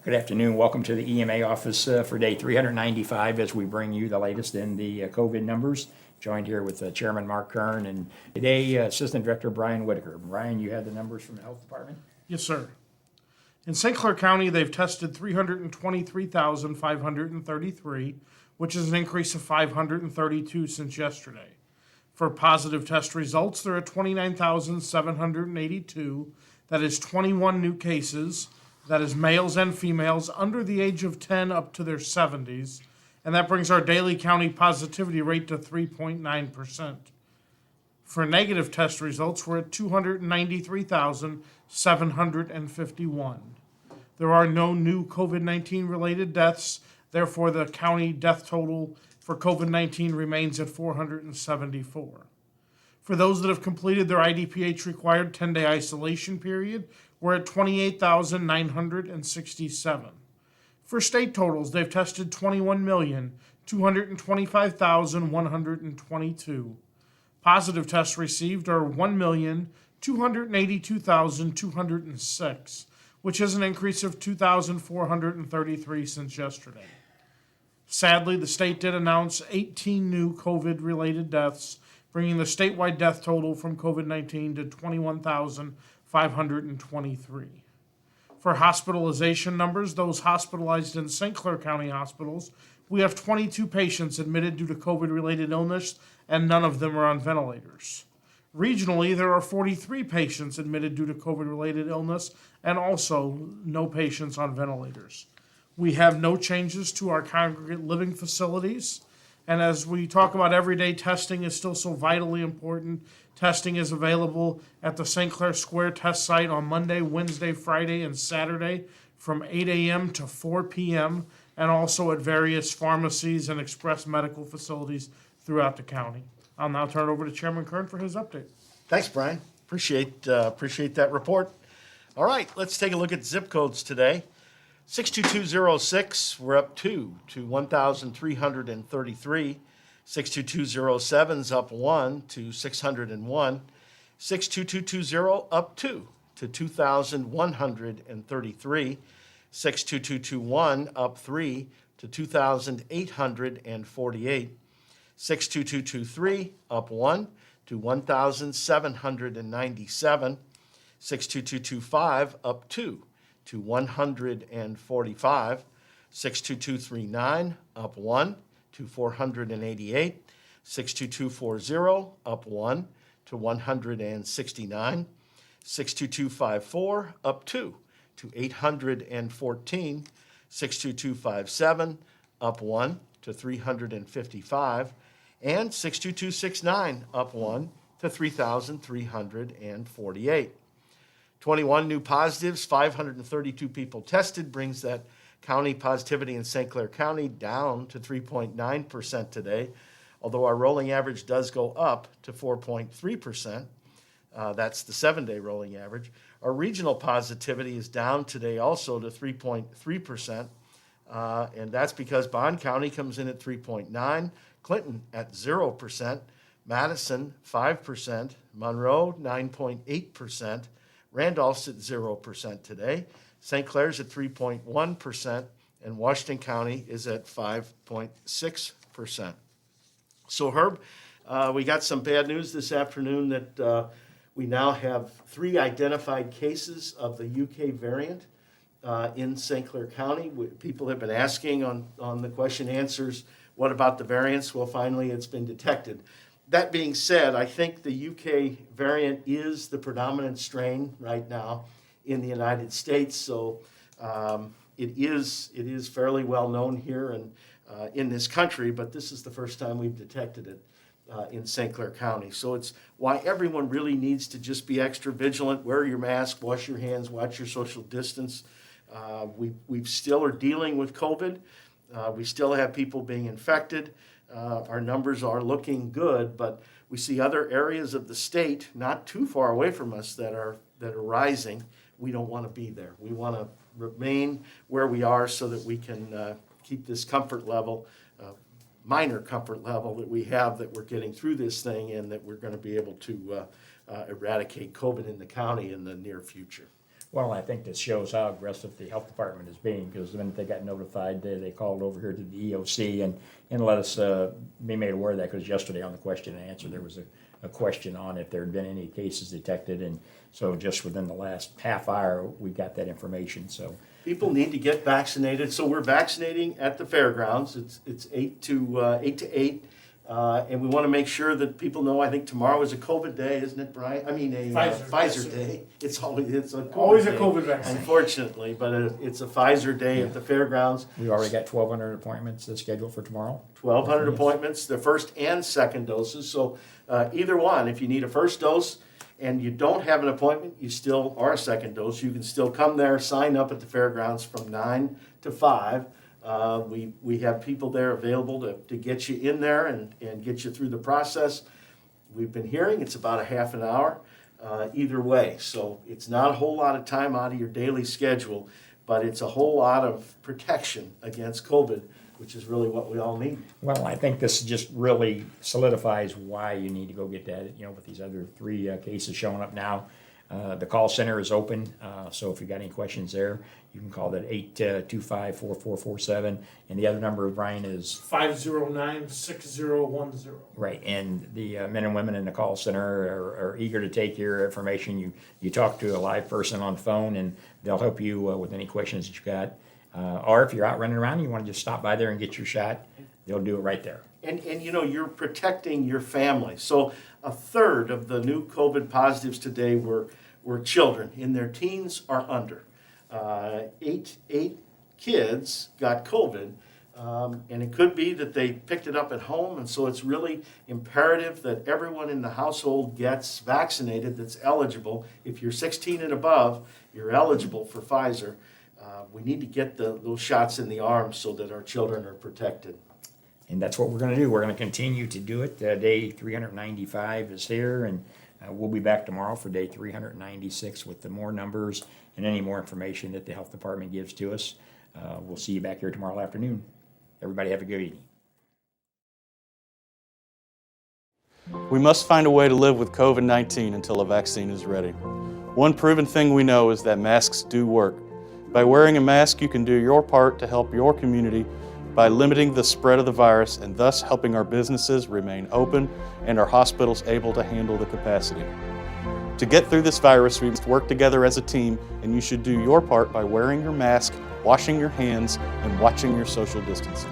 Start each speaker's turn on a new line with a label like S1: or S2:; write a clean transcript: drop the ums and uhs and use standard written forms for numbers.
S1: Good afternoon. Welcome to the EMA office for day 395 as we bring you the latest in the COVID numbers. Joined here with Chairman Mark Kern and today Assistant Director Brian Whitaker. Brian, you had the numbers from the Health Department?
S2: Yes, sir. In St. Clair County, they've tested 323,533, which is an increase of 532 since yesterday. For positive test results, they're at 29,782. That is 21 new cases. That is males and females under the age of 10 up to their 70s. And that brings our daily county positivity rate to 3.9%. For negative test results, we're at 293,751. There are no new COVID-19 related deaths. Therefore, the county death total for COVID-19 remains at 474. For those that have completed their IDPH required 10-day isolation period, we're at 28,967. For state totals, they've tested 21,225,122. Positive tests received are 1,282,206, which is an increase of 2,433 since yesterday. Sadly, the state did announce 18 new COVID-related deaths, bringing the statewide death total from COVID-19 to 21,523. For hospitalization numbers, those hospitalized in St. Clair County hospitals, we have 22 patients admitted due to COVID-related illness, and none of them are on ventilators. Regionally, there are 43 patients admitted due to COVID-related illness, and also no patients on ventilators. We have no changes to our congregate living facilities. And as we talk about everyday testing is still so vitally important, testing is available at the St. Clair Square test site on Monday, Wednesday, Friday, and Saturday from 8 a.m. to 4 p.m., and also at various pharmacies and express medical facilities throughout the county. I'll now turn it over to Chairman Kern for his update.
S3: Thanks, Brian. Appreciate that report. All right, let's take a look at zip codes today. 62206, we're up 2 to 1,333. 62207's up 1 to 601. 62220 up 2 to 2,133. 62221 up 3 to 2,848. 62223 up 1 to 1,797. 62225 up 2 to 145. 62239 up 1 to 488. 62240 up 1 to 169. 62254 up 2 to 814. 62257 up 1 to 355. And 62269 up 1 to 3,348. 21 new positives, 532 people tested, brings that county positivity in St. Clair County down to 3.9% today, although our rolling average does go up to 4.3%. That's the 7-day rolling average. Our regional positivity is down today also to 3.3%, and that's because Bond County comes in at 3.9%, Clinton at 0%, Madison 5%, Monroe 9.8%, Randolph's at 0% today, St. Clair's at 3.1%, and Washington County is at 5.6%. So Herb, we got some bad news this afternoon that we now have 3 identified cases of the UK variant in St. Clair County. People have been asking on the question answers, what about the variants? Well, finally it's been detected. That being said, I think the UK variant is the predominant strain right now in the United States, so it is fairly well known here and in this country, but this is the first time we've detected it in St. Clair County. So it's why everyone really needs to just be extra vigilant, wear your mask, wash your hands, watch your social distance. We still are dealing with COVID. We still have people being infected. Our numbers are looking good, but we see other areas of the state not too far away from us that are rising. We don't want to be there. We want to remain where we are so that we can keep this comfort level, minor comfort level that we have, that we're getting through this thing and that we're going to be able to eradicate COVID in the county in the near future.
S1: Well, I think this shows how aggressive the health department is being, because the minute they got notified, they called over here to the EOC and let us be made aware of that, because yesterday on the question and answer, there was a question on if there had been any cases detected, and so just within the last half hour, we got that information, so.
S3: People need to get vaccinated, so we're vaccinating at the fairgrounds. It's 8 to 8. And we want to make sure that people know, I think tomorrow is a COVID day, isn't it, Brian? I mean, a Pfizer day. It's a
S2: Always a
S3: day,
S2: COVID vaccine.
S3: unfortunately, but it's a Pfizer day at the fairgrounds.
S1: We already got 1,200 appointments scheduled for tomorrow.
S3: 1,200
S1: Yes.
S3: appointments, the first and second doses. So either one, if you need a first dose and you don't have an appointment, you still are a second dose. You can still come there, sign up at the fairgrounds from 9 to 5. We have people there available to get you in there and get you through the process. We've been hearing it's about a half an hour either way. So it's not a whole lot of time out of your daily schedule, but it's a whole lot of protection against COVID, which is really what we all need.
S1: Well, I think this just really solidifies why you need to go get that, with these other 3 cases showing up now. The call center is open, so if you got any questions there, you can call that 825-4447. And the other number, Brian, is
S2: 509-6010.
S1: right. And the men and women in the call center are eager to take your information. You talk to a live person on the phone, and they'll help you with any questions that you got. Or if you're out running around and you want to just stop by there and get your shot, they'll do it right there.
S3: And you're protecting your family. So a third of the new COVID positives today were children in their teens or under. 8 kids got COVID, and it could be that they picked it up at home, and so it's really imperative that everyone in the household gets vaccinated that's eligible. If you're 16 and above, you're eligible for Pfizer. We need to get those shots in the arm so that our children are protected.
S1: And that's what we're going to do. We're going to continue to do it. Day 395 is here, and we'll be back tomorrow for day 396 with the more numbers and any more information that the health department gives to us. We'll see you back here tomorrow afternoon. Everybody have a good evening.
S4: We must find a way to live with COVID-19 until a vaccine is ready. One proven thing we know is that masks do work. By wearing a mask, you can do your part to help your community by limiting the spread of the virus and thus helping our businesses remain open and our hospitals able to handle the capacity. To get through this virus, we must work together as a team, and you should do your part by wearing your mask, washing your hands, and watching your social distancing.